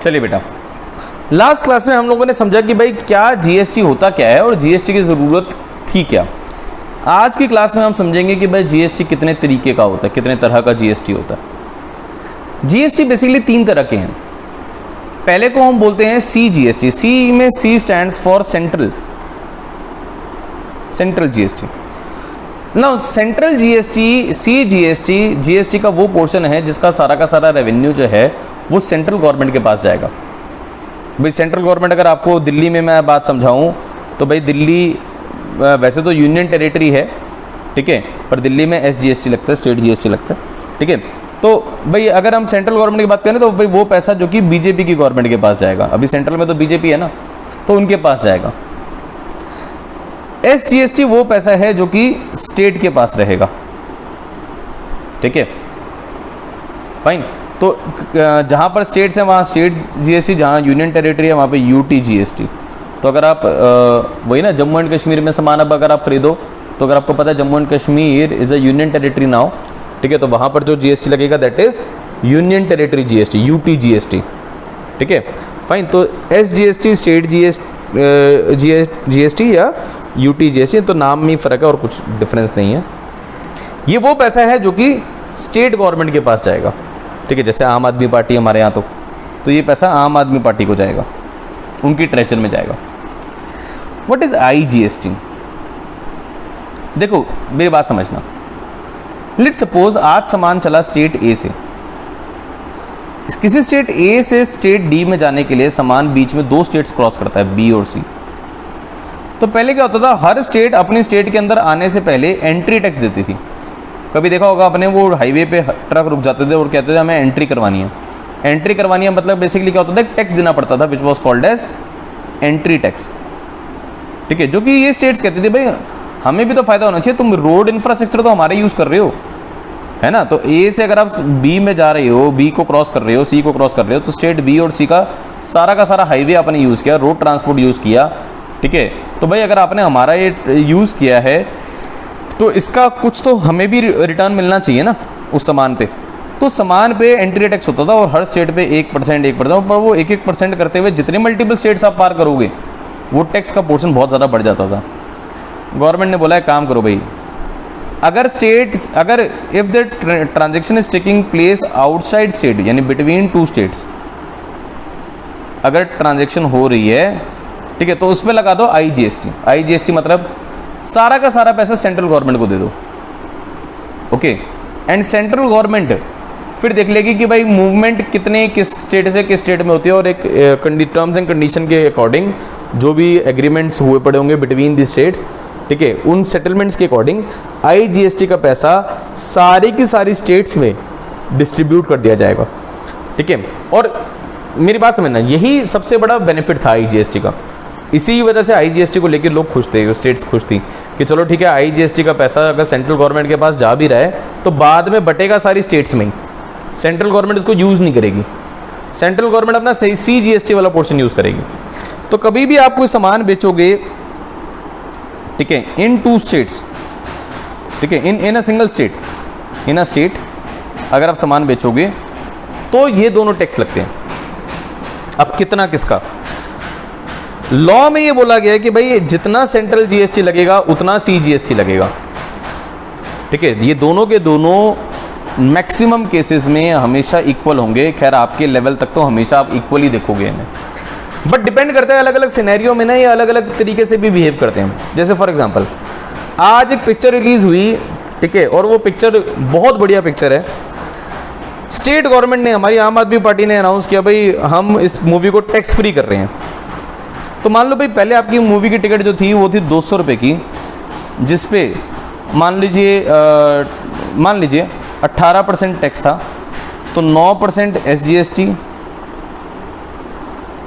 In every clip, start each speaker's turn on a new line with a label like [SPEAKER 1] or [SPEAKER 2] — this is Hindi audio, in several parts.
[SPEAKER 1] चलिए बेटा, लास्ट क्लास में हम लोगों ने समझा कि भाई क्या जीएसटी होता क्या है और जीएसटी की ज़रूरत थी क्या। आज की क्लास में हम समझेंगे कि भाई जीएसटी कितने तरीके का होता है, कितने तरह का जीएसटी होता है। जीएसटी बेसिकली 3 तरह के हैं। पहले को हम बोलते हैं सी जीएसटी। सी में C stands for central GST. ना central GST, C GST, GST का वो पोर्शन है जिसका सारा का सारा रेवेन्यू जो है वो सेंट्रल गवर्नमेंट के पास जाएगा। भाई सेंट्रल गवर्नमेंट, अगर आपको दिल्ली में मैं बात समझाऊं तो भाई दिल्ली वैसे तो यूनियन टेरिटरी है, ठीक है, पर दिल्ली में एसजीएसटी लगता है, स्टेट जीएसटी लगता है, ठीक है। तो भाई अगर हम सेंट्रल गवर्नमेंट की बात करें तो भाई वो पैसा जो कि बीजेपी की गवर्नमेंट के पास जाएगा, अभी सेंट्रल में तो बीजेपी है ना, तो उनके पास जाएगा। एसजीएसटी वो पैसा है जो कि स्टेट के पास रहेगा, ठीक है, फाइन। तो जहाँ पर स्टेट्स हैं वहाँ स्टेट जीएसटी, जहाँ यूनियन टेरिटरी है वहाँ पे यूटी जीएसटी। तो अगर आप वही ना जम्मू एंड कश्मीर में सामान अब अगर आप खरीदो तो अगर आपको पता है Jammu and Kashmir is a union territory now, ठीक है, तो वहाँ पर जो जीएसटी लगेगा that is union territory GST, UT GST, ठीक है, फाइन। तो एसजीएसटी स्टेट जीएसटी या यूटी जीएसटी, तो नाम में ही फ़र्क है और कुछ डिफरेंस नहीं है। ये वो पैसा है जो कि स्टेट गवर्नमेंट के पास जाएगा, ठीक है, जैसे आम आदमी पार्टी हमारे यहाँ, तो ये पैसा आम आदमी पार्टी को जाएगा, उनकी ट्रेजर में जाएगा। What is IGST? देखो मेरी बात समझना। लेट्स सपोज आज सामान चला स्टेट ए से, किसी स्टेट ए से स्टेट डी में जाने के लिए सामान बीच में 2 स्टेट्स क्रॉस करता है, बी और सी। तो पहले क्या होता था, हर स्टेट अपनी स्टेट के अंदर आने से पहले एंट्री टैक्स देती थी। कभी देखा होगा अपने, वो हाईवे पे ट्रक रुक जाते थे और कहते थे हमें एंट्री करवानी है। एंट्री करवानी है मतलब बेसिकली क्या होता था, टैक्स देना पड़ता था which was called as entry tax, ठीक है, जो कि ये स्टेट्स कहते थे भाई हमें भी तो फायदा होना चाहिए, तुम रोड इंफ्रास्ट्रक्चर तो हमारे यूज़ कर रहे हो, है ना। तो ए से अगर आप बी में जा रहे हो, बी को क्रॉस कर रहे हो, सी को क्रॉस कर रहे हो, तो स्टेट बी और सी का सारा हाईवे आपने यूज़ किया, रोड ट्रांसपोर्ट यूज़ किया, ठीक है। तो भाई अगर आपने हमारा ये यूज़ किया है तो इसका कुछ तो हमें भी रिटर्न मिलना चाहिए ना उस सामान पे। तो सामान पे एंट्री टैक्स होता था और हर स्टेट पे 1%, पर वो 1% करते हुए जितने मल्टीपल स्टेट्स आप पार करोगे वो टैक्स का पोर्शन बहुत ज़्यादा बढ़ जाता था। गवर्नमेंट ने बोला है काम करो भाई, अगर if the transaction is taking place outside state यानी बिटवीन 2 स्टेट्स, अगर ट्रांजेक्शन हो रही है, ठीक है, तो उसमें लगा दो आईजीएसटी। आईजीएसटी मतलब सारा का सारा पैसा सेंट्रल गवर्नमेंट को दे दो, ओके। एंड सेंट्रल गवर्नमेंट फिर देख लेगी कि भाई मूवमेंट कितने किस स्टेट से किस स्टेट में होती है, और एक टर्म्स एंड कंडीशन के अकॉर्डिंग जो भी एग्रीमेंट्स हुए पड़े होंगे बिटवीन दी स्टेट्स, ठीक है, उन सेटलमेंट्स के अकॉर्डिंग आईजीएसटी का पैसा सारी की सारी स्टेट्स में डिस्ट्रीब्यूट कर दिया जाएगा, ठीक है। और मेरी बात समझना, यही सबसे बड़ा बेनिफिट था आईजीएसटी का। इसी वजह से आईजीएसटी को लेकर लोग खुश थे, स्टेट्स खुश थी कि चलो ठीक है, आईजीएसटी का पैसा अगर सेंट्रल गवर्नमेंट के पास जा भी रहा है तो बाद में बटेगा सारी स्टेट्स में ही, सेंट्रल गवर्नमेंट इसको यूज़ नहीं करेगी, सेंट्रल गवर्नमेंट अपना सी जीएसटी वाला पोर्शन यूज़ करेगी। तो कभी भी आप कोई सामान बेचोगे, ठीक है, इन 2 स्टेट्स, ठीक है, in a single state, in a state अगर आप सामान बेचोगे तो ये दोनों टैक्स लगते हैं। अब कितना किसका, लॉ में ये बोला गया है कि भाई जितना सेंट्रल जीएसटी लगेगा उतना सी जीएसटी लगेगा, ठीक है। ये दोनों के दोनों मैक्सिमम केसेस में हमेशा इक्वल होंगे। खैर आपके लेवल तक तो हमेशा आप इक्वली देखोगे इन्हें, बट डिपेंड करता है अलग अलग सिनेरियो में ना, ये अलग अलग तरीके से भी बिहेव करते हैं। जैसे फॉर एग्जांपल आज एक पिक्चर रिलीज हुई, ठीक है, और वो पिक्चर बहुत बढ़िया पिक्चर है। स्टेट गवर्नमेंट ने, हमारी आम आदमी पार्टी ने अनाउंस किया भाई हम इस मूवी को टैक्स फ्री कर रहे हैं। तो मान लो भाई पहले आपकी मूवी की टिकट जो थी वो थी 200 रुपये की, जिसपे मान लीजिए 18% टैक्स था, तो 9% एसजीएसटी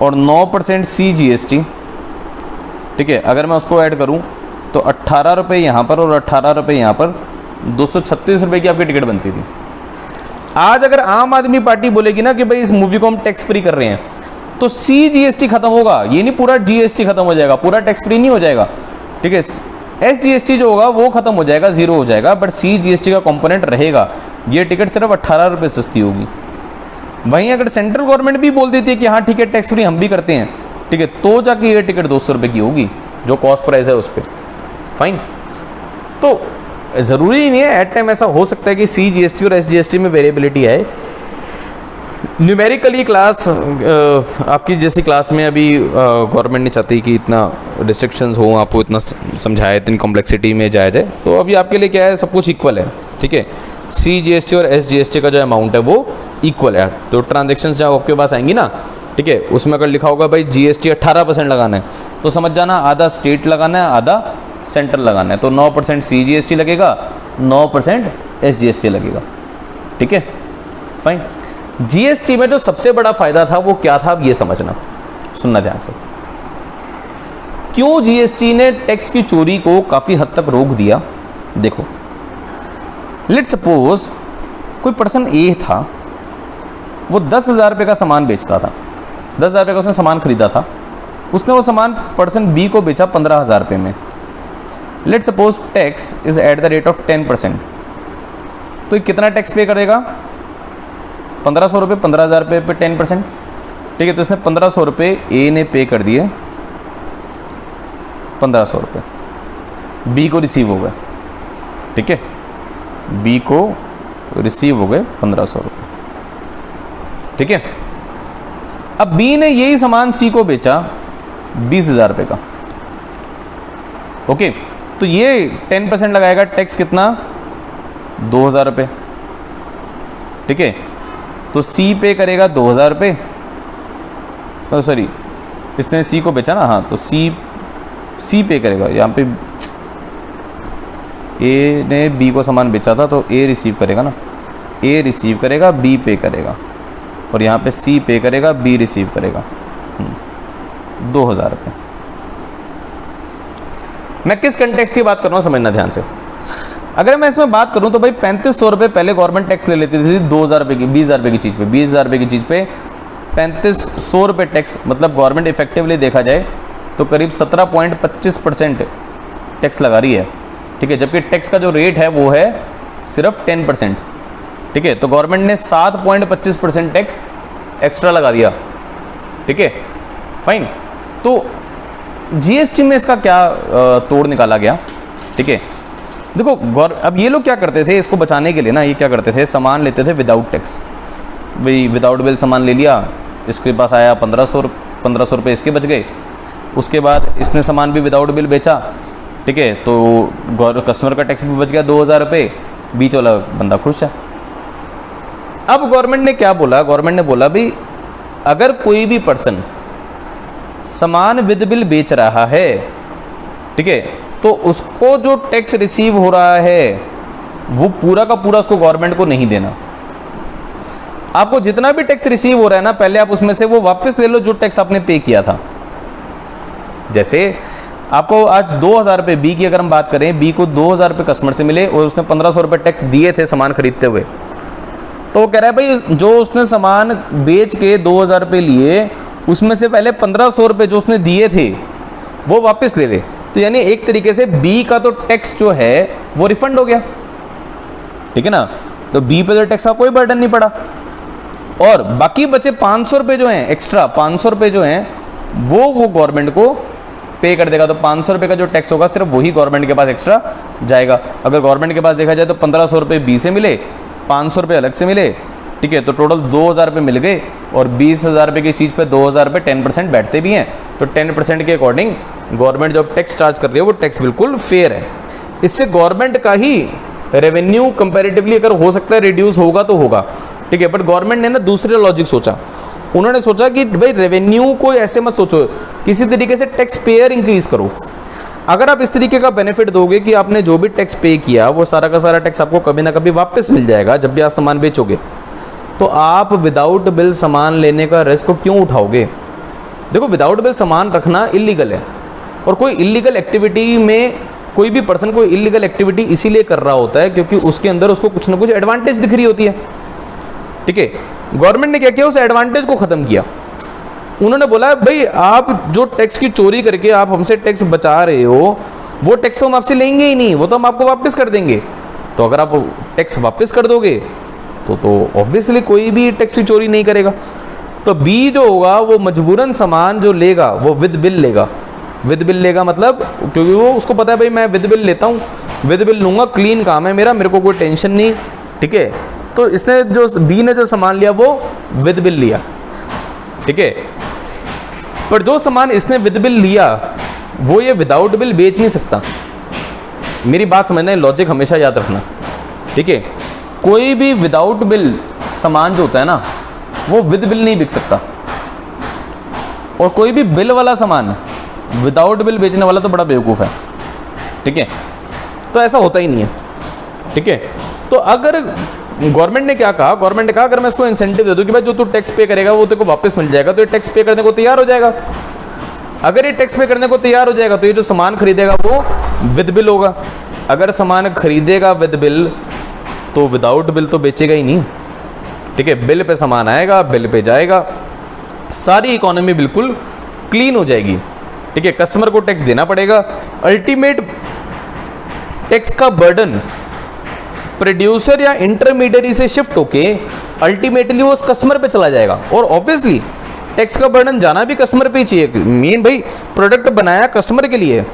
[SPEAKER 1] और 9% सीजीएसटी, ठीक है। अगर मैं उसको ऐड करूं तो 18 रुपये यहाँ पर और 18 रुपये यहाँ पर, 236 रुपये की आपकी टिकट बनती थी। आज अगर आम आदमी पार्टी बोलेगी ना कि भाई इस मूवी को हम टैक्स फ्री कर रहे हैं, तो सीजीएसटी खत्म होगा, ये नहीं पूरा जीएसटी खत्म हो जाएगा, पूरा टैक्स फ्री नहीं हो जाएगा, ठीक है। एसजीएसटी जो होगा वो खत्म हो जाएगा, 0 हो जाएगा, बट सीजीएसटी का कंपोनेंट रहेगा। ये टिकट सिर्फ 18 रुपये सस्ती होगी, वहीं अगर सेंट्रल गवर्नमेंट भी बोल देती है कि हाँ ठीक है टैक्स फ्री हम भी करते हैं, ठीक है, तो जाके ये टिकट 200 रुपये की होगी जो कॉस्ट प्राइस है उस पर, फाइन। तो ज़रूरी नहीं है, एट टाइम ऐसा हो सकता है कि CGST और SGST में वेरिएबिलिटी आए। न्यूमेरिकली क्लास आपकी जैसी क्लास में अभी गवर्नमेंट नहीं चाहती कि इतना रिस्ट्रिक्शंस हो, आपको इतना समझाए, इतनी कॉम्प्लेक्सिटी में जाया जाए, तो अभी आपके लिए क्या है, सब कुछ इक्वल है, ठीक है। CGST और SGST का जो अमाउंट है वो इक्वल है। तो ट्रांजेक्शन्स जब आपके पास आएंगी ना, ठीक है, उसमें अगर लिखा होगा भाई GST 18% लगाना है, तो समझ जाना आधा स्टेट लगाना है, आधा सेंट्रल लगाना है। तो 9% CGST लगेगा, 9% SGST लगेगा, ठीक है, फाइन। GST में जो सबसे बड़ा फायदा था वो क्या था, अब ये समझना, सुनना ध्यान से। क्यों GST ने टैक्स की चोरी को काफी हद तक रोक दिया? देखो, लेट्स सपोज कोई पर्सन A था, वो 10,000 रुपये का सामान बेचता था, 10,000 रुपये का उसने सामान खरीदा था, उसने वो सामान पर्सन B को बेचा 15,000 रुपये में। Let's suppose tax is at the rate of 10%, तो ये कितना टैक्स पे करेगा? 1500 रुपये, 15,000 रुपये पे 10%, ठीक है। तो इसने 1500 रुपये A ने पे कर दिए, 1500 रुपये B को रिसीव हो गए, ठीक है, B को रिसीव हो गए 1500 रुपये, ठीक है। अब B ने यही सामान C को बेचा 20,000 रुपये का, ओके। तो ये 10% लगाएगा टैक्स, कितना? 2,000 रुपये, ठीक है। तो C पे करेगा 2,000 रुपये, सॉरी इसने C को बेचा ना, हाँ, तो C पे करेगा, यहाँ पे A ने B को सामान बेचा था तो A रिसीव करेगा ना, A रिसीव करेगा, B पे करेगा, और यहाँ पे C पे करेगा, B रिसीव करेगा 2,000 रुपये। मैं किस कंटेक्स्ट की बात कर रहा हूँ समझना ध्यान से। अगर मैं इसमें बात करूं तो भाई 3500 रुपये पहले गवर्नमेंट टैक्स ले लेती थी 2,000 रुपये की, 20,000 रुपये की चीज़ पे, 20,000 रुपये की चीज़ पे 3500 रुपये टैक्स, मतलब गवर्नमेंट इफेक्टिवली देखा जाए तो करीब 17.25% टैक्स लगा रही है, ठीक है। जबकि टैक्स का जो रेट है वो है सिर्फ 10%, ठीक है। तो गवर्नमेंट ने 7.25% टैक्स एक्स्ट्रा लगा दिया, ठीक है, फाइन। तो GST में इसका क्या तोड़ निकाला गया, ठीक है। देखो अब ये लोग क्या करते थे इसको बचाने के लिए ना, ये क्या करते थे, सामान लेते थे विदाउट टैक्स, भाई विदाउट बिल सामान ले लिया, इसके पास आया 1500 रुपये इसके बच गए। उसके बाद इसने सामान भी विदाउट बिल बेचा, ठीक है, तो कस्टमर का टैक्स भी बच गया 2,000 रुपये, बीच वाला बंदा खुश है। अब गवर्नमेंट ने क्या बोला, गवर्नमेंट ने बोला भाई अगर कोई भी पर्सन सामान विद बिल बेच रहा है, ठीक है, तो उसको जो टैक्स रिसीव हो रहा है वो पूरा का पूरा उसको गवर्नमेंट को नहीं देना। आपको जितना भी टैक्स रिसीव हो रहा है ना, पहले आप उसमें से वो वापस ले लो जो टैक्स आपने पे किया था। जैसे आपको आज 2,000 रुपये B की अगर हम बात करें, B को 2,000 रुपये कस्टमर से मिले और उसने 1,500 रुपये टैक्स दिए थे सामान खरीदते हुए, तो वो कह रहा है भाई जो उसने सामान बेच के 2,000 रुपये लिए उसमें से पहले 1,500 रुपये जो उसने दिए थे वो वापस ले ले। तो यानी एक तरीके से B का तो टैक्स जो है वो रिफंड हो गया, ठीक है ना। तो B पे तो टैक्स का कोई बर्डन नहीं पड़ा, और बाकी बचे 500 रुपये जो हैं एक्स्ट्रा, 500 रुपये जो हैं वो गवर्नमेंट को पे कर देगा। तो 500 रुपये का जो टैक्स होगा सिर्फ वही गवर्नमेंट के पास एक्स्ट्रा जाएगा। अगर गवर्नमेंट के पास देखा जाए तो 1,500 रुपये B से मिले, 500 रुपये अलग से मिले, ठीक है, तो टोटल 2,000 रुपये मिल गए, और 20,000 रुपये की चीज़ पे 2,000 रुपये 10% बैठते भी हैं। तो 10% के अकॉर्डिंग गवर्नमेंट जो टैक्स चार्ज कर रही है वो टैक्स बिल्कुल फेयर है। इससे गवर्नमेंट का ही रेवेन्यू कंपैरेटिवली अगर हो सकता है रिड्यूस होगा तो होगा, ठीक है। बट गवर्नमेंट ने ना दूसरे लॉजिक सोचा, उन्होंने सोचा कि भाई रेवेन्यू को ऐसे मत सोचो, किसी तरीके से टैक्स पेयर इंक्रीज करो। अगर आप इस तरीके का बेनिफिट दोगे कि आपने जो भी टैक्स पे किया वो सारा का सारा टैक्स आपको कभी ना कभी वापस मिल जाएगा जब भी आप सामान बेचोगे, तो आप विदाउट बिल सामान लेने का रिस्क को क्यों उठाओगे? देखो विदाउट बिल सामान रखना इलीगल है, और कोई इलीगल एक्टिविटी में कोई भी पर्सन कोई इलीगल एक्टिविटी इसीलिए कर रहा होता है क्योंकि उसके अंदर उसको कुछ ना कुछ एडवांटेज दिख रही होती है, ठीक है। गवर्नमेंट ने क्या किया, उस एडवांटेज को खत्म किया। उन्होंने बोला भाई आप जो टैक्स की चोरी करके आप हमसे टैक्स बचा रहे हो वो टैक्स तो हम आपसे लेंगे ही नहीं, वो तो हम आपको वापस कर देंगे। तो अगर आप टैक्स वापस कर दोगे तो ऑब्वियसली कोई भी टैक्स की चोरी नहीं करेगा। तो बी जो होगा वो मजबूरन सामान जो लेगा वो विद बिल लेगा। विद बिल लेगा मतलब क्योंकि वो उसको पता है भाई मैं विद बिल लेता हूँ, विद बिल लूँगा, क्लीन काम है मेरा, मेरे को कोई टेंशन नहीं, ठीक है। तो इसने जो बी ने जो सामान लिया वो विद बिल लिया, ठीक है। पर जो सामान इसने विद बिल लिया वो ये विदाउट बिल बेच नहीं सकता। मेरी बात समझना, लॉजिक हमेशा याद रखना, ठीक है। कोई भी विदाउट बिल सामान जो होता है ना वो विद बिल नहीं बिक सकता, और कोई भी बिल वाला सामान विदाउट बिल बेचने वाला तो बड़ा बेवकूफ़ है, ठीक है। तो ऐसा होता ही नहीं है, ठीक है। तो अगर गवर्नमेंट ने क्या कहा, गवर्नमेंट ने कहा अगर मैं इसको इंसेंटिव दे दूं कि भाई जो तू टैक्स पे करेगा वो तेरे को वापस मिल जाएगा, तो ये टैक्स पे करने को तैयार हो जाएगा। अगर ये टैक्स पे करने को तैयार हो जाएगा तो ये जो सामान खरीदेगा वो विद बिल होगा। अगर सामान खरीदेगा विद बिल तो विदाउट बिल तो बेचेगा ही नहीं, ठीक है। बिल पे सामान आएगा, बिल पे जाएगा, सारी इकोनॉमी बिल्कुल क्लीन हो जाएगी, ठीक है। कस्टमर को टैक्स देना पड़ेगा, अल्टीमेट टैक्स का बर्डन प्रोड्यूसर या इंटरमीडियरी से शिफ्ट होके अल्टीमेटली वो उस कस्टमर पे चला जाएगा। और ऑब्वियसली टैक्स का बर्डन जाना भी कस्टमर पे ही चाहिए। मेन भाई प्रोडक्ट बनाया कस्टमर के लिए,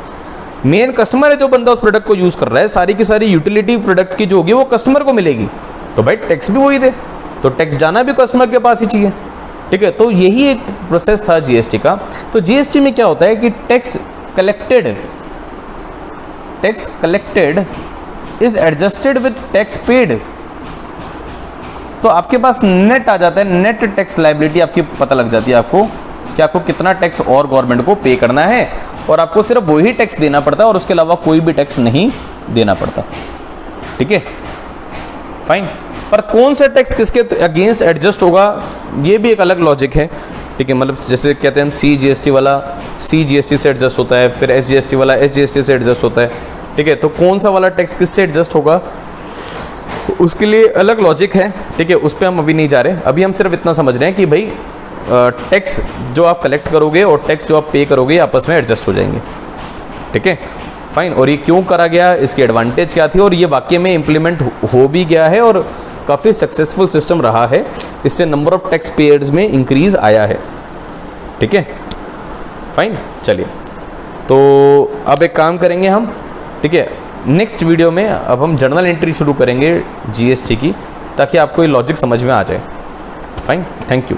[SPEAKER 1] मेन कस्टमर है जो बंदा उस प्रोडक्ट को यूज कर रहा है, सारी की सारी यूटिलिटी प्रोडक्ट की जो होगी वो कस्टमर को मिलेगी। तो भाई टैक्स भी वही दे, तो टैक्स जाना भी कस्टमर के पास ही चाहिए, ठीक है। तो यही एक प्रोसेस था जीएसटी का। तो जीएसटी में क्या होता है कि tax collected is adjusted with tax paid. तो आपके पास नेट आ जाता है, नेट टैक्स लायबिलिटी आपकी पता लग जाती है आपको कि आपको कितना टैक्स और गवर्नमेंट को पे करना है, और आपको सिर्फ वही टैक्स देना पड़ता है और उसके अलावा कोई भी टैक्स नहीं देना पड़ता, ठीक है, फाइन। पर कौन सा टैक्स किसके अगेंस्ट एडजस्ट होगा ये भी एक अलग लॉजिक है, ठीक है। मतलब जैसे कहते हैं हम सी जीएसटी वाला सी जीएसटी से एडजस्ट होता है, फिर एस जीएसटी वाला एस जीएसटी से एडजस्ट होता है, ठीक है। तो कौन सा वाला टैक्स किससे एडजस्ट होगा उसके लिए अलग लॉजिक है, ठीक है। उस पर हम अभी नहीं जा रहे, अभी हम सिर्फ इतना समझ रहे हैं कि भाई टैक्स जो आप कलेक्ट करोगे और टैक्स जो आप पे करोगे आपस में एडजस्ट हो जाएंगे, ठीक है, फाइन। और ये क्यों करा गया, इसकी एडवांटेज क्या थी, और ये वाकई में इम्प्लीमेंट हो भी गया है और काफ़ी सक्सेसफुल सिस्टम रहा है। इससे नंबर ऑफ टैक्स पेयर्स में इंक्रीज आया है, ठीक है, फाइन। चलिए तो अब एक काम करेंगे हम, ठीक है, नेक्स्ट वीडियो में अब हम जर्नल एंट्री शुरू करेंगे जीएसटी की, ताकि आपको ये लॉजिक समझ में आ जाए। Fine, thank you.